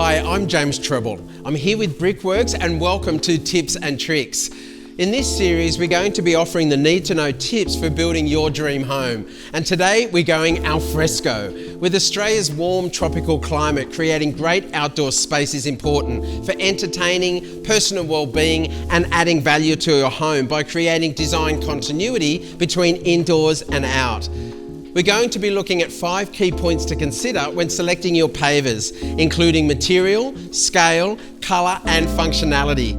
Hi, I'm James Treble. I'm here with Brickworks and welcome to Tips and Tricks. In this series, we're going to be offering the need-to-know tips for building your dream home. And today, we're going al fresco. With Australia's warm tropical climate, creating great outdoor space is important for entertaining, personal well-being, and adding value to your home by creating design continuity between indoors and out. We're going to be looking at 5 key points to consider when selecting your pavers, including material, scale, colour, and functionality.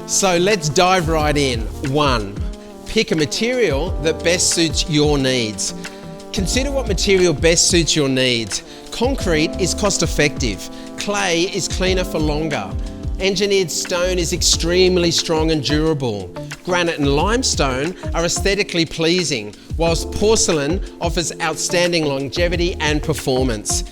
So let's dive right in. 1. Pick a material that best suits your needs. Consider what material best suits your needs. Concrete is cost-effective. Clay is cleaner for longer. Engineered stone is extremely strong and durable. Granite and limestone are aesthetically pleasing, whilst porcelain offers outstanding longevity and performance.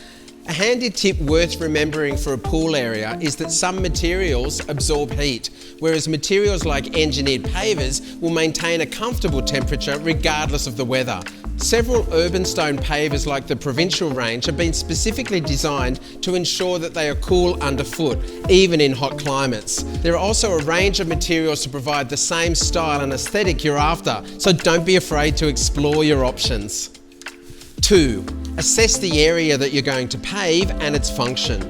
A handy tip worth remembering for a pool area is that some materials absorb heat, whereas materials like engineered pavers will maintain a comfortable temperature regardless of the weather. Several urban stone pavers like the Provincial range have been specifically designed to ensure that they are cool underfoot, even in hot climates. There are also a range of materials to provide the same style and aesthetic you're after, so don't be afraid to explore your options. 2. Assess the area that you're going to pave and its function.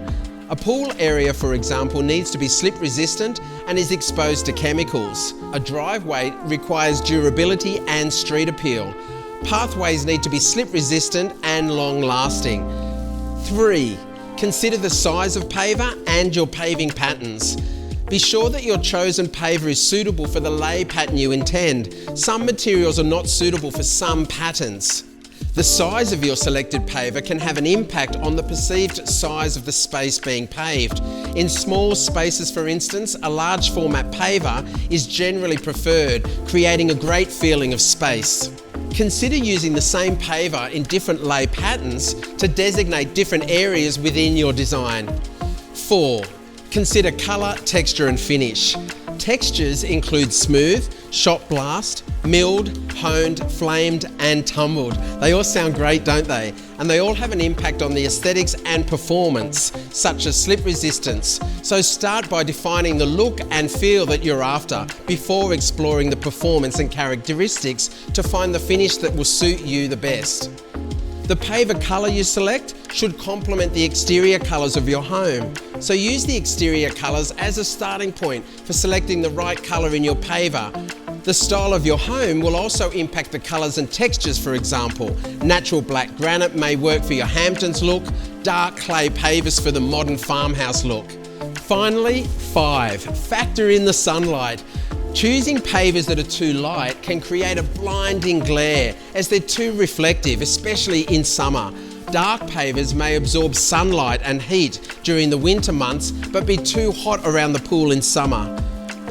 A pool area, for example, needs to be slip resistant and is exposed to chemicals. A driveway requires durability and street appeal. Pathways need to be slip resistant and long lasting. 3. Consider the size of paver and your paving patterns. Be sure that your chosen paver is suitable for the lay pattern you intend. Some materials are not suitable for some patterns. The size of your selected paver can have an impact on the perceived size of the space being paved. In small spaces, for instance, a large format paver is generally preferred, creating a great feeling of space. Consider using the same paver in different lay patterns to designate different areas within your design. 4. Consider colour, texture and finish. Textures include smooth, shot blast, milled, honed, flamed and tumbled. They all sound great, don't they? And they all have an impact on the aesthetics and performance, such as slip resistance. So start by defining the look and feel that you're after before exploring the performance and characteristics to find the finish that will suit you the best. The paver colour you select should complement the exterior colours of your home. So use the exterior colours as a starting point for selecting the right colour in your paver. The style of your home will also impact the colours and textures, for example. Natural black granite may work for your Hamptons look, dark clay pavers for the modern farmhouse look. Finally, 5. Factor in the sunlight. Choosing pavers that are too light can create a blinding glare as they're too reflective, especially in summer. Dark pavers may absorb sunlight and heat during the winter months, but be too hot around the pool in summer.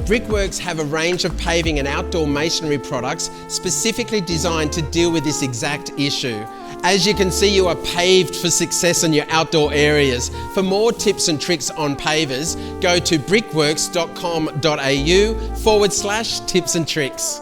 Brickworks have a range of paving and outdoor masonry products specifically designed to deal with this exact issue. As you can see, you are paved for success in your outdoor areas. For more tips and tricks on pavers, go to brickworks.com.au/tips and tricks.